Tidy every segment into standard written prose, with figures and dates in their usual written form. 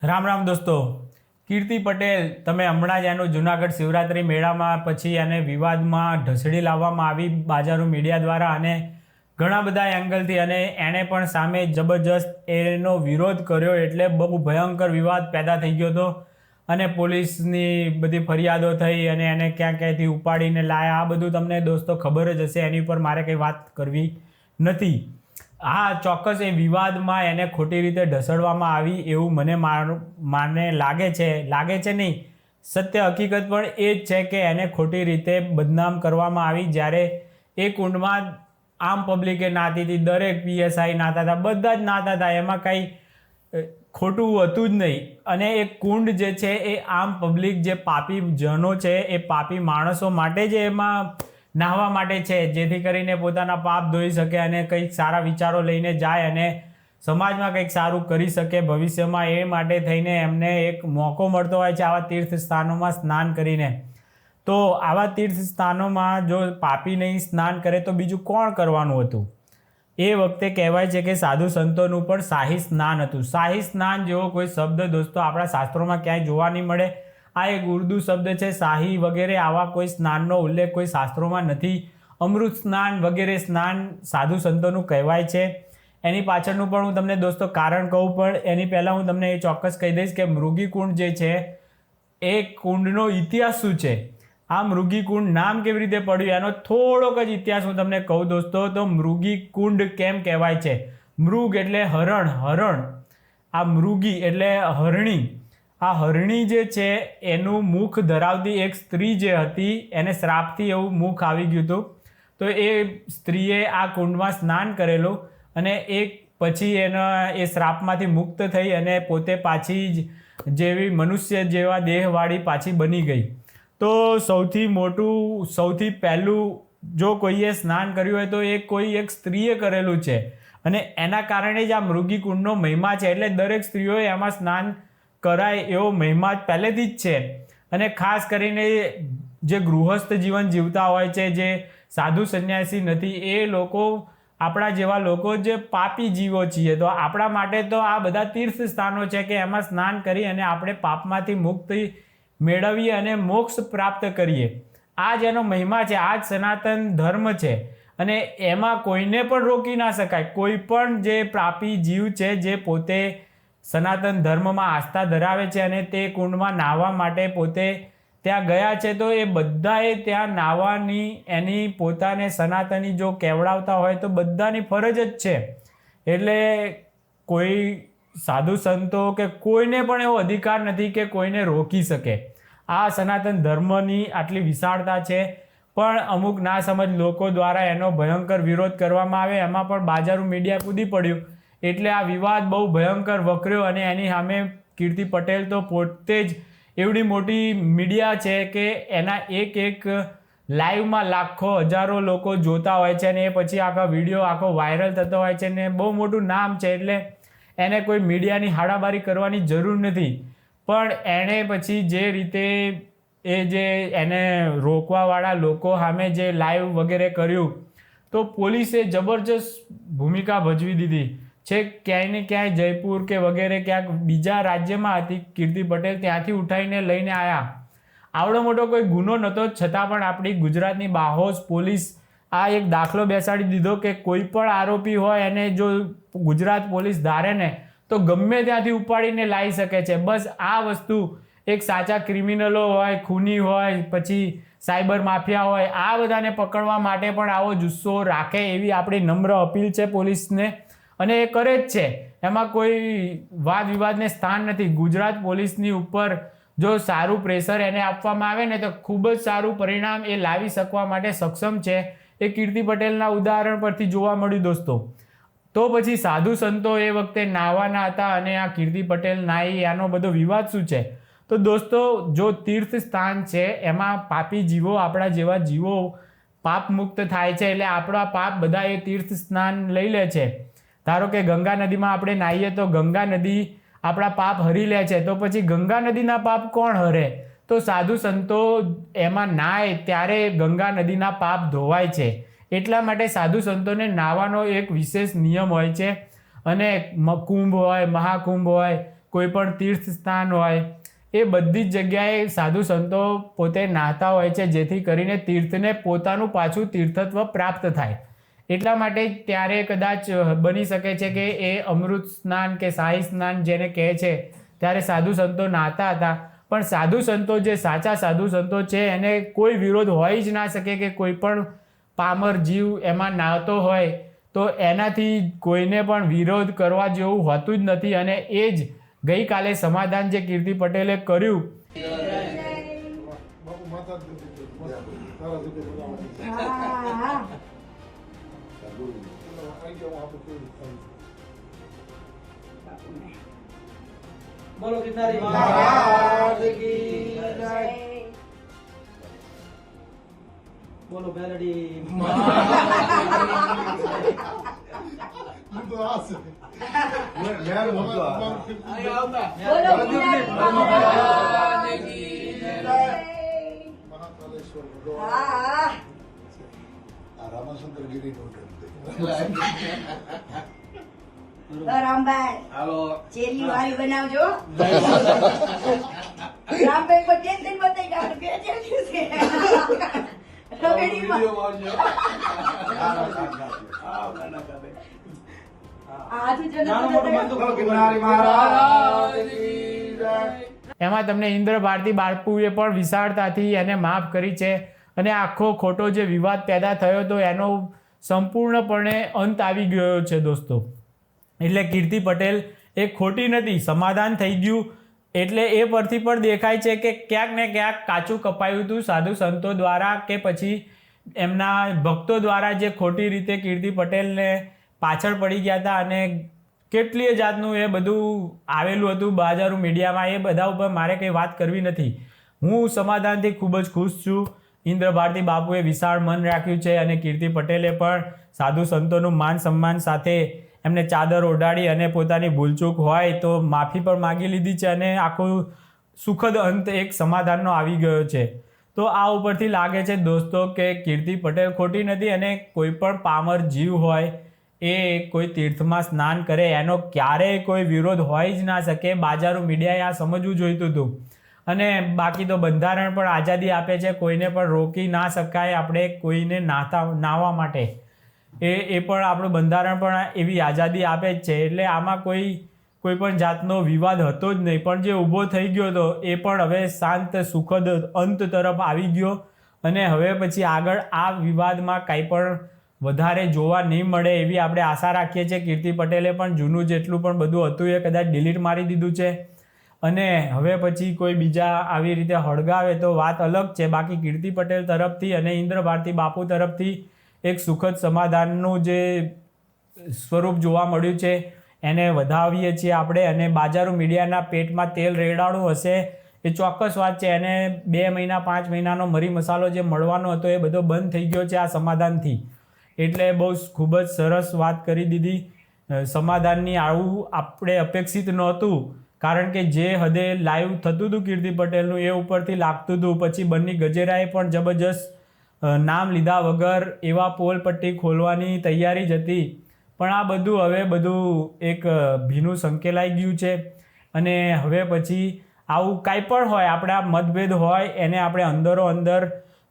રામ રામ દોસ્તો. કીર્તિ પટેલ, તમે હમણાં જ એનું જૂનાગઢ શિવરાત્રિ મેળામાં પછી એને વિવાદમાં ઢસડી લાવવામાં આવી બાજારો મીડિયા દ્વારા અને ઘણા બધા એંગલથી, અને એણે પણ સામે જબરજસ્ત એનો વિરોધ કર્યો એટલે બહુ ભયંકર વિવાદ પેદા થઈ ગયો હતો અને પોલીસની બધી ફરિયાદો થઈ અને એને ક્યાં ક્યાંયથી ઉપાડીને લાયા. આ બધું તમને દોસ્તો ખબર જ હશે, એની ઉપર મારે કંઈ વાત કરવી નથી. હા, ચોક્કસ એ વિવાદમાં એને ખોટી રીતે ઢસડવામાં આવી એવું મને લાગે છે નહીં, સત્ય હકીકત પણ એ જ છે કે એને ખોટી રીતે બદનામ કરવામાં આવી. જ્યારે એ કુંડમાં આમ પબ્લિકે નાતી હતી, દરેક પીએસઆઈ નાતા હતા, બધા જ નાતા હતા, એમાં કંઈ ખોટું હતું જ નહીં. અને એ કુંડ જે છે એ આમ પબ્લિક જે પાપી જનો છે એ પાપી માણસો માટે જ એમાં નાહવા માટે છે, જેથી કરીને પોતાના પાપ ધોઈ શકે અને કંઈક સારા વિચારો લઈને જાય અને સમાજમાં કંઈક સારું કરી શકે ભવિષ્યમાં. એ માટે થઈને એમને એક મોકો મળતો હોય છે આવા તીર્થ સ્થાનોમાં સ્નાન કરીને. તો આવા તીર્થ સ્થાનોમાં જો પાપી નહીં સ્નાન કરે તો બીજું કોણ કરવાનું હતું? એ વખતે કહેવાય છે કે સાધુ સંતોનું પણ શાહી સ્નાન હતું. શાહી સ્નાન જેવો કોઈ શબ્દ દોસ્તો આપણા શાસ્ત્રોમાં ક્યાંય જોવા નહીં મળે. આ એક ઉર્દુ શબ્દ છે, શાહી વગેરે. આવા કોઈ સ્નાનનો ઉલ્લેખ કોઈ શાસ્ત્રોમાં નથી. અમૃત સ્નાન વગેરે સ્નાન સાધુ સંતોનું કહેવાય છે. એની પાછળનું પણ હું તમને દોસ્તો કારણ કહું, પણ એની પહેલાં હું તમને એ ચોક્કસ કહી દઈશ કે મૃગી કુંડ જે છે એ કુંડનો ઇતિહાસ શું છે. આ મૃગી કુંડ નામ કેવી રીતે પડ્યું એનો થોડોક જ ઇતિહાસ હું તમને કહું દોસ્તો. તો મૃગી કુંડ કેમ કહેવાય છે? મૃગ એટલે હરણ. આ મૃગી એટલે હરણી. આ હરણી જે છે એનું મુખ ધરાવતી એક સ્ત્રી જે હતી એને શ્રાપથી એવું મુખ આવી ગયું હતું. તો એ સ્ત્રીએ આ કુંડમાં સ્નાન કરેલું અને પછી એના એ શ્રાપમાંથી મુક્ત થઈ અને પોતે પાછી જેવી મનુષ્ય જેવા દેહવાળી પાછી બની ગઈ. તો સૌથી પહેલું જો કોઈએ સ્નાન કર્યું હોય તો એ કોઈ એક સ્ત્રીએ કરેલું છે અને એના કારણે જ આ મૃગી કુંડનો મહિમા છે. એટલે દરેક સ્ત્રીઓએ એમાં સ્નાન કરાય એવો મહિમા પહેલેથી જ છે. અને ખાસ કરીને જે ગૃહસ્થ જીવન જીવતા હોય છે, જે સાધુ સંન્યાસી નથી, એ લોકો આપણા જેવા લોકો જે પાપી જીવો છીએ, તો આપણા માટે તો આ બધા તીર્થ સ્થાનો છે કે એમાં સ્નાન કરી અને આપણે પાપમાંથી મુક્તિ મેળવીએ અને મોક્ષ પ્રાપ્ત કરીએ. આ જ એનો મહિમા છે, આ જ સનાતન ધર્મ છે અને એમાં કોઈને પણ રોકી ના શકાય. કોઈ પણ જે પાપી જીવ છે જે પોતે સનાતન ધર્મમાં આસ્થા ધરાવે છે અને તે કુંડમાં નાહવા માટે પોતે ત્યાં ગયા છે, તો એ બધાએ ત્યાં નાહવાની એની પોતાને સનાતની જો કેવડાવતા હોય તો બધાની ફરજ જ છે. એટલે કોઈ સાધુ સંતો કે કોઈને પણ એવો અધિકાર નથી કે કોઈને રોકી શકે. આ સનાતન ધર્મની આટલી વિશાળતા છે, પણ અમુક ના સમજ લોકો દ્વારા એનો ભયંકર વિરોધ કરવામાં આવે. એમાં પણ બાજારું મીડિયા કૂદી પડ્યું એટલે આ વિવાદ બહુ ભયંકર વકર્યો અને એની સામે કીર્તિ પટેલ તો પોતે જ એવડી મોટી મીડિયા છે કે એના એક લાઈવમાં લાખો હજારો લોકો જોતા હોય છે અને એ પછી આખો વાયરલ થતો હોય છે ને બહુ મોટું નામ છે. એટલે એને કોઈ મીડિયાની હાડાબારી કરવાની જરૂર નથી. પણ એણે પછી જે રીતે એને રોકવાવાળા લોકો સામે જે લાઈવ વગેરે કર્યું, તો પોલીસે જબરજસ્ત ભૂમિકા ભજવી દીધી છે. ક્યાંય ને ક્યાંય જયપુર કે વગેરે ક્યાંક બીજા રાજ્યમાં હતી કીર્તિ પટેલ, ત્યાંથી ઉઠાવીને લઈને આવ્યા. આવડો મોટો કોઈ ગુનો નહોતો, છતાં પણ આપણી ગુજરાતની બાહોશ પોલીસ આ એક દાખલો બેસાડી દીધો કે કોઈ પણ આરોપી હોય એને જો ગુજરાત પોલીસ ધારે ને તો ગમે ત્યાંથી ઉપાડીને લાવી શકે છે. બસ આ વસ્તુ એક સાચા ક્રિમિનલો હોય, ખૂની હોય, પછી સાયબર માફિયા હોય, આ બધાને પકડવા માટે પણ આવો જુસ્સો રાખે એવી આપણી નમ્ર અપીલ છે પોલીસને, અને એ કરે જ છે. એમાં કોઈ વાદ વિવાદને સ્થાન નથી. ગુજરાત પોલીસની ઉપર જો સારું પ્રેશર એને આપવામાં આવે ને તો ખૂબ જ સારું પરિણામ એ લાવી શકવા માટે સક્ષમ છે. એ કીર્તિ પટેલના ઉદાહરણ પરથી જોવા મળ્યું દોસ્તો. તો પછી સાધુ સંતો એ વખતે નાહવાના હતા અને આ કીર્તિ પટેલ નાહી, આનો બધો વિવાદ શું છે? તો દોસ્તો, જો તીર્થ સ્થાન છે એમાં પાપી જીવો, આપણા જેવા જીવો પાપ મુક્ત થાય છે. એટલે આપણા પાપ બધા એ તીર્થ સ્નાન લઈ લે છે. ધારો કે ગંગા નદીમાં આપણે નાહીએ તો ગંગા નદી આપણા પાપ હરી લે છે. તો પછી ગંગા નદીના પાપ કોણ હરે? તો સાધુ સંતો એમાં નાય ત્યારે ગંગા નદીના પાપ ધોવાય છે. એટલા માટે સાધુ સંતોને નાહવાનો એક વિશેષ નિયમ હોય છે અને કુંભ હોય, મહાકુંભ હોય, કોઈ પણ તીર્થ સ્થાન હોય એ બધી જ જગ્યાએ સાધુ સંતો પોતે નાહતા હોય છે, જેથી કરીને તીર્થને પોતાનું પાછું તીર્થત્વ પ્રાપ્ત થાય. એટલા માટે ત્યારે કદાચ બની શકે છે કે એ અમૃત સ્નાન કે શાહી સ્નાન જેને કહે છે ત્યારે સાધુ સંતો નાહતા હતા. પણ સાધુ સંતો જે સાચા સાધુ સંતો છે એને કોઈ વિરોધ હોઈ જ ના શકે કે કોઈ પણ પામર જીવ એમાં નાહતો હોય તો એનાથી કોઈને પણ વિરોધ કરવા જેવું હોતું જ નથી. અને એ જ ગઈકાલે સમાધાન જે કીર્તિ પટેલે કર્યું બોલો ગિરનારી મહારાજ કી જય. બોલો બેલડી રામાશંકર ગીરી રામભાઈ હાલો ચેલી વાળી બનાવજો. રામભાઈ પર ટેન્શન બતાઈ જાવ કે ચેલી છે રગડીમાં. આજુ ગિરનારી મહારાજ કી જય. એમાં તમને ઇન્દ્ર ભારતી બાપુએ પણ વિશાળતાથી એને માફ કરી છે. અને આખો ખોટો જે વિવાદ પેદા થયો હતો એનો સંપૂર્ણપણે અંત આવી ગયો છે દોસ્તો. એટલે કીર્તિ પટેલ એ ખોટી નથી, સમાધાન થઈ ગયું. એટલે એ પરથી પણ દેખાય છે કે ક્યાંક ને ક્યાંક કાચું કપાયું હતું સાધુ સંતો દ્વારા કે પછી એમના ભક્તો દ્વારા, જે ખોટી રીતે કીર્તિ પટેલને પાછળ પડી ગયા હતા. અને કેટલીય જાતનું એ બધું આવેલું હતું બજારું મીડિયામાં. એ બધા ઉપર મારે કંઈ વાત કરવી નથી. હું સમાધાનથી ખૂબ જ ખુશ છું. ઇન્દ્ર ભારતી બાપુએ વિશાળ મન રાખ્યું છે અને કીર્તિ પટેલે પણ સાધુ સંતોનું માન સન્માન સાથે એમને ચાદર ઓઢાડી અને પોતાની ભૂલચૂક હોય તો માફી પણ માગી લીધી છે. અને આખું સુખદ અંત એક સમાધાનનો આવી ગયો છે. તો આ ઉપરથી લાગે છે દોસ્તો કે કીર્તિ પટેલ ખોટી નથી. અને કોઈ પણ પામર જીવ હોય એ કોઈ તીર્થમાં સ્નાન કરે એનો ક્યારેય કોઈ વિરોધ હોઈ જ ના શકે. બાજારું મીડિયાએ આ સમજવું જોઈતું હતું. અને બાકી તો બંધારણ પણ આઝાદી આપે છે, કોઈને પણ રોકી ના શકાય આપણે કોઈને નાહવા માટે. એ પણ આપણું બંધારણ પણ એવી આઝાદી આપે જ છે. એટલે આમાં કોઈ પણ જાતનો વિવાદ હતો જ નહીં. પણ જે ઊભો થઈ ગયો હતો એ પણ હવે શાંત સુખદ અંત તરફ આવી ગયો. અને હવે પછી આગળ આ વિવાદમાં કાંઈ પણ વધારે જોવા નહીં મળે એવી આપણે આશા રાખીએ છીએ. કીર્તિ પટેલે પણ જૂનું જેટલું પણ બધું હતું એ કદાચ ડિલીટ મારી દીધું છે. અને હવે પછી કોઈ બીજા આવી રીતે હળગાવે તો વાત અલગ છે. બાકી કીર્તિ પટેલ તરફથી અને ઇન્દ્ર ભારતી બાપુ તરફથી એક સુખદ સમાધાનનું જે સ્વરૂપ જોવા મળ્યું છે એને વધાવીએ છીએ આપણે. અને બાજારું મીડિયાના પેટમાં તેલ રેડાણું હશે એ ચોક્કસ વાત છે. એને 2 મહિના 5 મહિનાનો મરી મસાલો જે મળવાનો હતો એ બધો બંધ થઈ ગયો છે આ સમાધાનથી. એટલે બહુ ખૂબ જ સરસ વાત કરી દીધી. સમાધાનની આવું આપણે અપેક્ષિત નહોતું. કારણ કે જે હદે લાઈવ થતું હતું કીર્તિ પટેલનું એ ઉપરથી લાગતું હતું. પછી બન્ની ગજેરાએ પણ જબરજસ્ત નામ લીધા વગર એવા પોલ પટ્ટી ખોલવાની તૈયારી જ હતી. પણ આ બધું એક ભીનું સંકેલાઈ ગયું છે. અને હવે પછી આવું કાંઈ પણ હોય, આપણા મતભેદ હોય એને આપણે અંદરો અંદર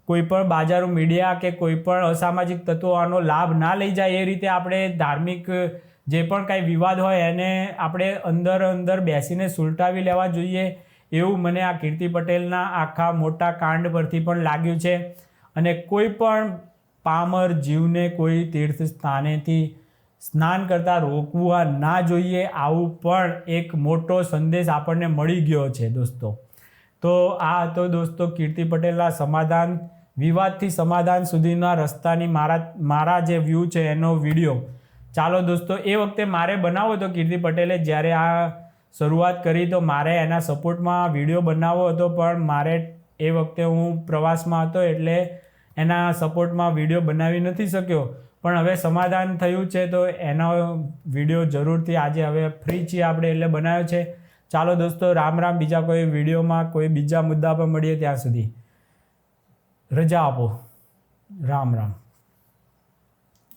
કોઈ પણ બાજારું મીડિયા કે કોઈ પણ અસામાજિક તત્વો આનો લાભ ના લઈ જાય એ રીતે આપણે ધાર્મિક જે પણ કાંઈ વિવાદ હોય એને આપણે અંદર બેસીને સુલટાવી લેવા જોઈએ એવું મને આ કીર્તિ પટેલના આખા મોટા કાંડ પરથી પણ લાગ્યું છે. અને કોઈ પણ પામર જીવને કોઈ તીર્થ સ્થાનેથી સ્નાન કરતાં રોકવા ના જોઈએ. આવું પણ એક મોટો સંદેશ આપણને મળી ગયો છે દોસ્તો. તો આ હતો દોસ્તો કીર્તિ પટેલના સમાધાન, વિવાદથી સમાધાન સુધીના રસ્તાની મારા જે વ્યૂ છે એનો વિડીયો. ચાલો દોસ્તો, એ વખતે મારે બનાવવો હતો કીર્તિ પટેલે જ્યારે આ શરૂઆત કરી તો મારે એના સપોર્ટમાં વિડીયો બનાવવો હતો. પણ મારે એ વખતે હું પ્રવાસમાં હતો એટલે એના સપોર્ટમાં વિડીયો બનાવી નથી શક્યો. પણ હવે સમાધાન થયું છે તો એનો વિડીયો જરૂરથી આજે હવે ફ્રી છીએ આપણે એટલે બનાવ્યો છે. ચાલો દોસ્તો, રામ રામ. બીજા કોઈ વિડીયોમાં કોઈ બીજા મુદ્દા પર મળીએ ત્યાં સુધી રજા આપો. રામ રામ.